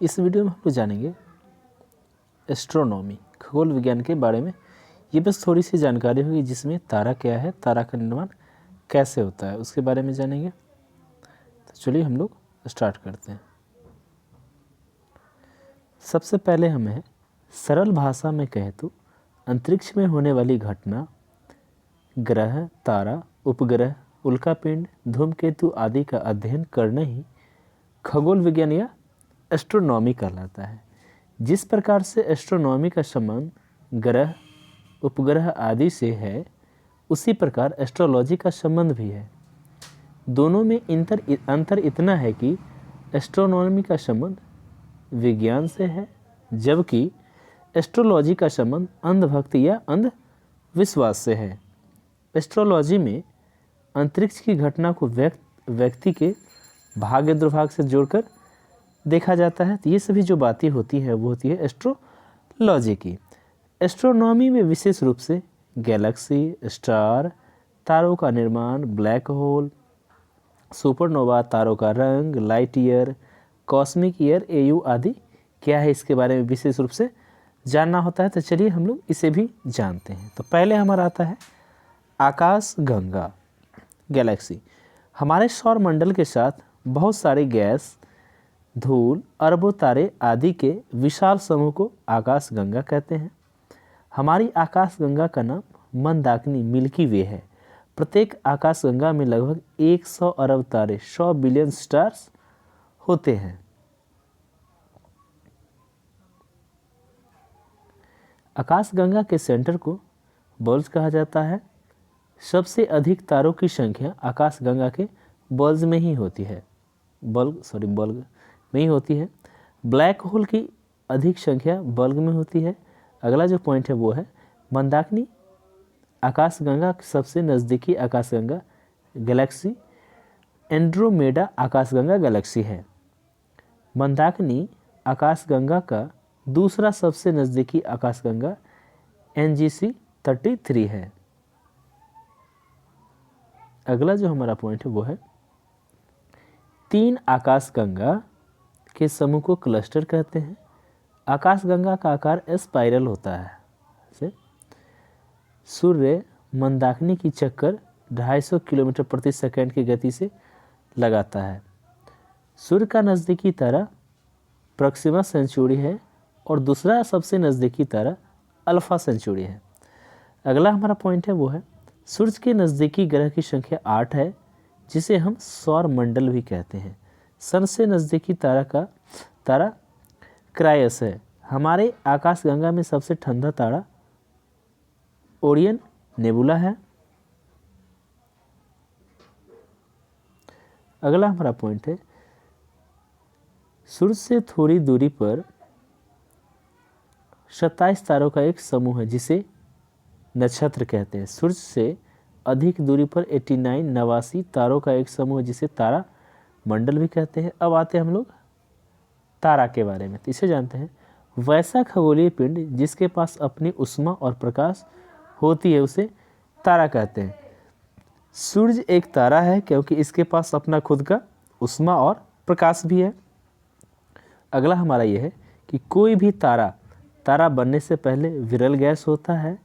इस वीडियो में हम लोग जानेंगे एस्ट्रोनॉमी, खगोल विज्ञान के बारे में। ये बस थोड़ी सी जानकारी होगी जिसमें तारा क्या है, तारा का निर्माण कैसे होता है, उसके बारे में जानेंगे। तो चलिए हम लोग स्टार्ट करते हैं। सबसे पहले हमें सरल भाषा में कहे तो अंतरिक्ष में होने वाली घटना, ग्रह, तारा, उपग्रह, उल्कापिंड, धूमकेतु आदि का अध्ययन करना ही खगोल विज्ञान या एस्ट्रोनॉमी कहलाता है। जिस प्रकार से एस्ट्रोनॉमी का संबंध ग्रह, उपग्रह आदि से है, उसी प्रकार एस्ट्रोलॉजी का संबंध भी है। दोनों में अंतर इतना है कि एस्ट्रोनॉमी का संबंध विज्ञान से है, जबकि एस्ट्रोलॉजी का संबंध अंधभक्ति या अंधविश्वास से है। एस्ट्रोलॉजी में अंतरिक्ष की घटना को व्यक्ति के भाग्य दुर्भाग्य से जोड़कर देखा जाता है। तो ये सभी जो बातें होती है वो होती है एस्ट्रोलॉजी की। एस्ट्रोनॉमी में विशेष रूप से गैलेक्सी, स्टार, तारों का निर्माण, ब्लैक होल, सुपरनोवा, तारों का रंग, light year, cosmic year, AU आदि क्या है, इसके बारे में विशेष रूप से जानना होता है। तो चलिए हम लोग इसे भी जानते हैं। तो पहले हमारा आता है आकाश गंगा, गैलेक्सी। हमारे सौर मंडल के साथ बहुत सारे गैस, धूल, अरबों तारे आदि के विशाल समूह को आकाश गंगा कहते हैं। हमारी आकाश गंगा का नाम मंदाकिनी मिल्की वे है। प्रत्येक आकाश गंगा में लगभग 100 अरब तारे, 100 बिलियन स्टार्स होते हैं। आकाश गंगा के सेंटर को बल्ज कहा जाता है। सबसे अधिक तारों की संख्या आकाश गंगा के बल्ज में ही होती है, बल्ग में ही होती है। ब्लैक होल की अधिक संख्या बल्ग में होती है। अगला जो पॉइंट है वो है मंदाकिनी आकाशगंगा सबसे नज़दीकी आकाशगंगा गैलेक्सी एंड्रोमेडा आकाशगंगा गैलेक्सी है। मंदाकिनी आकाशगंगा का दूसरा सबसे नज़दीकी आकाशगंगा NGC 33 है। अगला जो हमारा पॉइंट है वो है 3 आकाशगंगा के समूह को क्लस्टर कहते हैं। आकाशगंगा का आकार स्पाइरल होता है। सूर्य मंदाकिनी की चक्कर 250 किलोमीटर प्रति सेकंड की गति से लगाता है। सूर्य का नज़दीकी तारा प्रोक्सिमा सेंचुरी है और दूसरा सबसे नज़दीकी तारा अल्फा सेंचुरी है। अगला हमारा पॉइंट है वो है सूर्य के नज़दीकी ग्रह की संख्या 8 है, जिसे हम सौर मंडल भी कहते हैं। सन से नज़दीकी तारा क्रायस है। हमारे आकाशगंगा में सबसे ठंडा तारा ओरियन नेबुला है। अगला हमारा पॉइंट है सूर्य से थोड़ी दूरी पर 27 तारों का एक समूह है, जिसे नक्षत्र कहते हैं। सूर्य से अधिक दूरी पर 89 तारों का एक समूह है, जिसे तारा मंडल भी कहते हैं। अब आते हैं हम लोग तारा के बारे में। तो इसे जानते हैं वैसा खगोलीय पिंड जिसके पास अपनी उष्मा और प्रकाश होती है उसे तारा कहते हैं। सूर्य एक तारा है क्योंकि इसके पास अपना खुद का उष्मा और प्रकाश भी है। अगला हमारा यह है कि कोई भी तारा बनने से पहले विरल गैस होता है,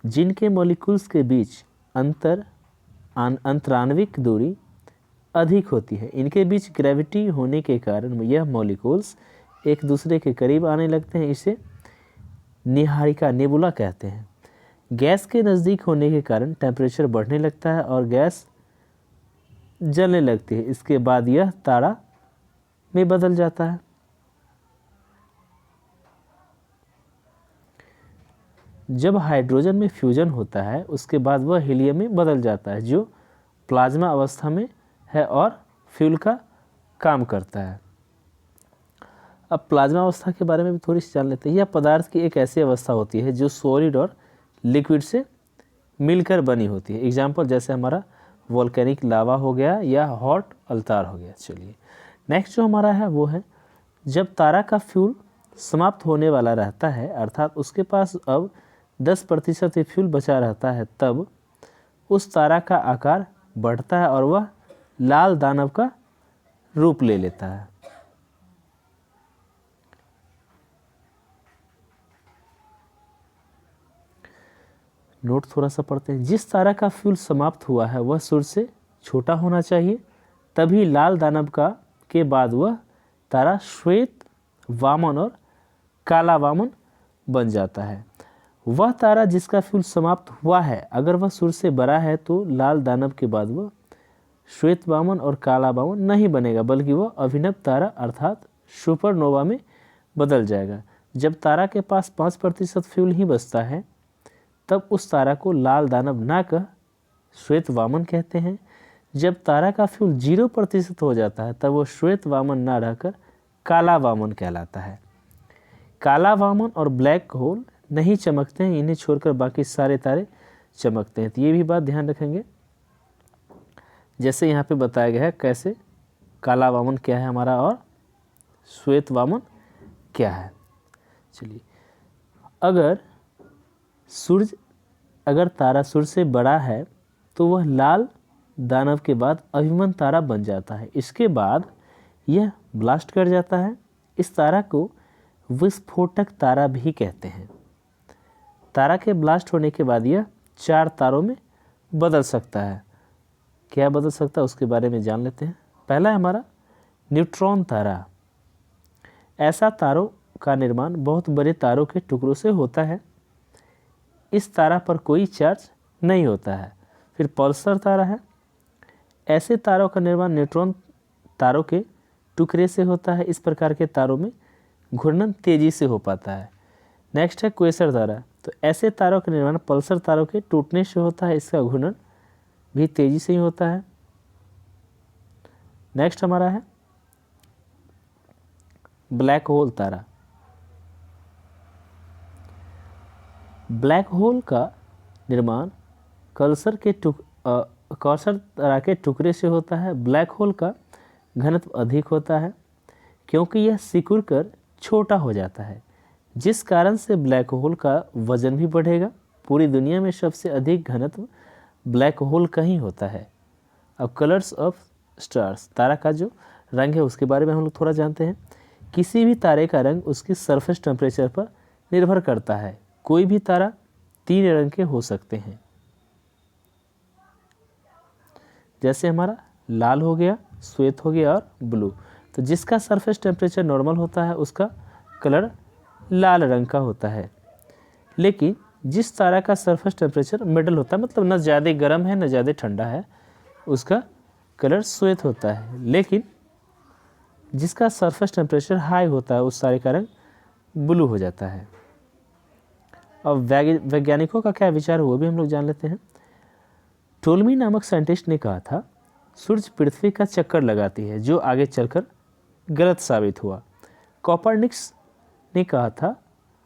जिनके मॉलिक्यूल्स के बीच अंतराण्विक दूरी अधिक होती है। इनके बीच ग्रेविटी होने के कारण यह मॉलिक्यूल्स एक दूसरे के करीब आने लगते हैं। इसे निहारिका नेबुला कहते हैं। गैस के नज़दीक होने के कारण टेम्परेचर बढ़ने लगता है और गैस जलने लगती है। इसके बाद यह तारा में बदल जाता है। जब हाइड्रोजन में फ्यूजन होता है उसके बाद वह हीलियम में बदल जाता है, जो प्लाज्मा अवस्था में है और फ्यूल का काम करता है। अब प्लाज्मा अवस्था के बारे में भी थोड़ी सी जान लेते हैं। यह पदार्थ की एक ऐसी अवस्था होती है जो सॉलिड और लिक्विड से मिलकर बनी होती है। एग्जाम्पल जैसे हमारा वोल्केनिक लावा हो गया या हॉट अल्तार हो गया। चलिए नेक्स्ट जो हमारा है वो है जब तारा का फ्यूल समाप्त होने वाला रहता है, अर्थात उसके पास अब 10% ही फ्यूल बचा रहता है, तब उस तारा का आकार बढ़ता है और वह लाल दानव का रूप ले लेता है। नोट थोड़ा सा पढ़ते हैं। जिस तारा का फ्यूल समाप्त हुआ है वह सूर्य से छोटा होना चाहिए, तभी लाल दानव का के बाद वह तारा श्वेत वामन और काला वामन बन जाता है। वह तारा जिसका फ्यूल समाप्त हुआ है, अगर वह सूर्य से बड़ा है तो लाल दानव के बाद वह श्वेत वामन और काला वामन नहीं बनेगा, बल्कि वह अभिनव तारा अर्थात सुपरनोवा में बदल जाएगा। जब तारा के पास 5% फ्यूल ही बचता है तब उस तारा को लाल दानव ना कह श्वेत वामन कहते हैं। जब तारा का फ्यूल 0% हो जाता है तब वो श्वेत वामन ना रहकर काला वामन कहलाता है। काला वामन और ब्लैक होल नहीं चमकते हैं, इन्हें छोड़कर बाकी सारे तारे चमकते हैं। तो ये भी बात ध्यान रखेंगे, जैसे यहाँ पे बताया गया है कैसे काला वामन क्या है हमारा और श्वेत वामन क्या है। चलिए, अगर तारा सूर्य से बड़ा है तो वह लाल दानव के बाद अभिमन्यु तारा बन जाता है। इसके बाद यह ब्लास्ट कर जाता है। इस तारा को विस्फोटक तारा भी कहते हैं। तारा के ब्लास्ट होने के बाद यह 4 तारों में बदल सकता है। क्या बदल सकता है उसके बारे में जान लेते हैं। पहला है हमारा न्यूट्रॉन तारा। ऐसा तारों का निर्माण बहुत बड़े तारों के टुकड़ों से होता है। इस तारा पर कोई चार्ज नहीं होता है। फिर पल्सर तारा है। ऐसे तारों का निर्माण न्यूट्रॉन तारों के टुकड़े से होता है। इस प्रकार के तारों में घूर्णन तेजी से हो पाता है। नेक्स्ट है क्वेसर तारा। तो ऐसे तारों का निर्माण पल्सर तारों के टूटने से होता है। इसका घूर्णन भी तेजी से ही होता है। नेक्स्ट हमारा है ब्लैक होल तारा। ब्लैक होल का निर्माण कल्सर तारा के टुकड़े से होता है। ब्लैक होल का घनत्व अधिक होता है क्योंकि यह सिकुड़ कर छोटा हो जाता है, जिस कारण से ब्लैक होल का वजन भी बढ़ेगा। पूरी दुनिया में सबसे अधिक घनत्व ब्लैक होल का ही होता है। अब कलर्स ऑफ स्टार्स, तारा का जो रंग है उसके बारे में हम लोग थोड़ा जानते हैं। किसी भी तारे का रंग उसकी सरफेस टेम्परेचर पर निर्भर करता है। कोई भी तारा 3 रंग के हो सकते हैं, जैसे हमारा लाल हो गया, श्वेत हो गया और ब्लू। तो जिसका सरफेस टेम्परेचर नॉर्मल होता है उसका कलर लाल रंग का होता है। लेकिन जिस तारा का सरफेस टेम्परेचर मिडल होता है, मतलब न ज़्यादा गर्म है न ज़्यादा ठंडा है, उसका कलर श्वेत होता है। लेकिन जिसका सरफेस टेम्परेचर हाई होता है उस तारे का रंग ब्लू हो जाता है। अब वैज्ञानिकों का क्या विचार हुआ भी हम लोग जान लेते हैं। टोल्मी नामक साइंटिस्ट ने कहा था सूर्य पृथ्वी का चक्कर लगाती है, जो आगे चलकर गलत साबित हुआ। कोपरनिकस ने कहा था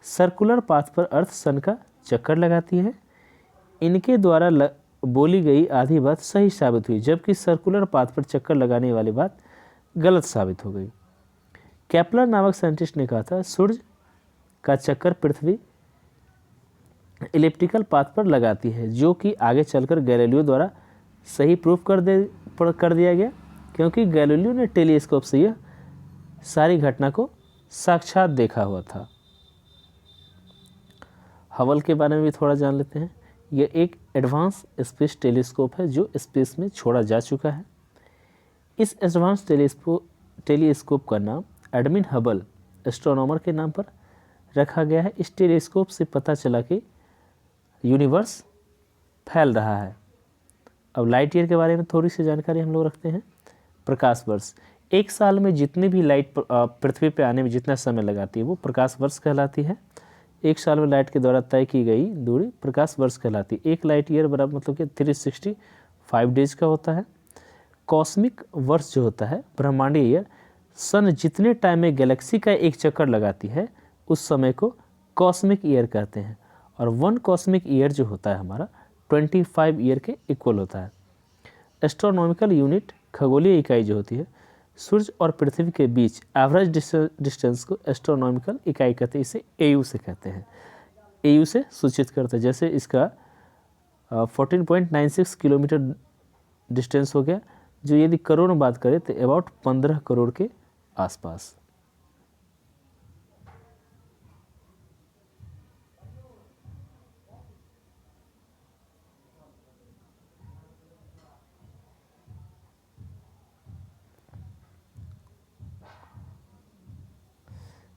सर्कुलर पाथ पर अर्थ सन का चक्कर लगाती है। इनके द्वारा बोली गई आधी बात सही साबित हुई, जबकि सर्कुलर पाथ पर चक्कर लगाने वाली बात गलत साबित हो गई। केपलर नामक साइंटिस्ट ने कहा था सूर्य का चक्कर पृथ्वी इलिप्टिकल पाथ पर लगाती है, जो कि आगे चलकर गैलीलियो द्वारा सही प्रूफ कर दिया गया, क्योंकि गैलीलियो ने टेलीस्कोप से यह सारी घटना को साक्षात देखा हुआ था। हबल के बारे में भी थोड़ा जान लेते हैं। यह एक एडवांस स्पेस टेलीस्कोप है जो स्पेस में छोड़ा जा चुका है। इस एडवांस टेलीस्कोप का नाम एडमिन हबल एस्ट्रोनॉमर के नाम पर रखा गया है। इस टेलीस्कोप से पता चला कि यूनिवर्स फैल रहा है। अब लाइट ईयर के बारे में थोड़ी सी जानकारी हम लोग रखते हैं। प्रकाश वर्ष, एक साल में जितनी भी लाइट पृथ्वी पे आने में जितना समय लगाती है वो प्रकाश वर्ष कहलाती है। एक साल में लाइट के द्वारा तय की गई दूरी प्रकाश वर्ष कहलाती है। एक लाइट ईयर बराबर मतलब कि 365 डेज का होता है। कॉस्मिक वर्ष जो होता है, ब्रह्मांडीय ईयर, सन जितने टाइम में गैलेक्सी का एक चक्कर लगाती है उस समय को कॉस्मिक ईयर कहते हैं। और 1 कॉस्मिक ईयर जो होता है हमारा 25 ईयर के इक्वल होता है। एस्ट्रोनॉमिकल यूनिट, खगोलीय इकाई जो होती है, सूर्य और पृथ्वी के बीच एवरेज डिस्टेंस को एस्ट्रोनॉमिकल इकाई कहते हैं। इसे एयू से कहते हैं, एयू से सूचित करते हैं। जैसे इसका 14.96 किलोमीटर डिस्टेंस हो गया, जो यदि करोड़ में बात करें तो अबाउट 15 करोड़ के आसपास।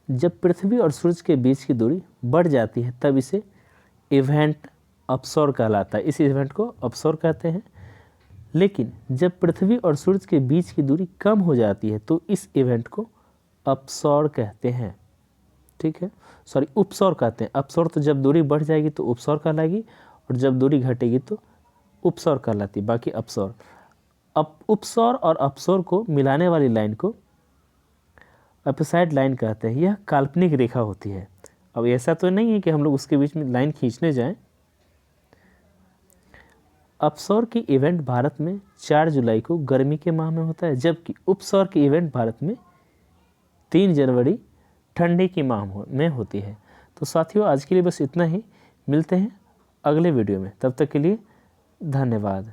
जब पृथ्वी और सूरज के बीच की दूरी बढ़ जाती है तब इसे इवेंट अपसौर कहलाता है। इस इवेंट को अपसौर कहते हैं। लेकिन जब पृथ्वी और सूरज के बीच की दूरी कम हो जाती है तो इस इवेंट को अपसौर कहते हैं। ठीक है, सॉरी उपसौर कहते हैं। अपसौर तो जब दूरी बढ़ जाएगी तो उपसौर कहलाएगी, और जब दूरी घटेगी तो उपसौर कहलाती, बाकी अपसौर। अब उपसौर और अपसौर को मिलाने वाली लाइन को एपिसाइड लाइन कहते हैं। यह काल्पनिक रेखा होती है। अब ऐसा तो नहीं है कि हम लोग उसके बीच में लाइन खींचने जाएं। अपसौर की इवेंट भारत में 4 जुलाई को गर्मी के माह में होता है, जबकि उपसौर की इवेंट भारत में 3 जनवरी ठंडी की माह में होती है। तो साथियों, आज के लिए बस इतना ही। मिलते हैं अगले वीडियो में, तब तक के लिए धन्यवाद।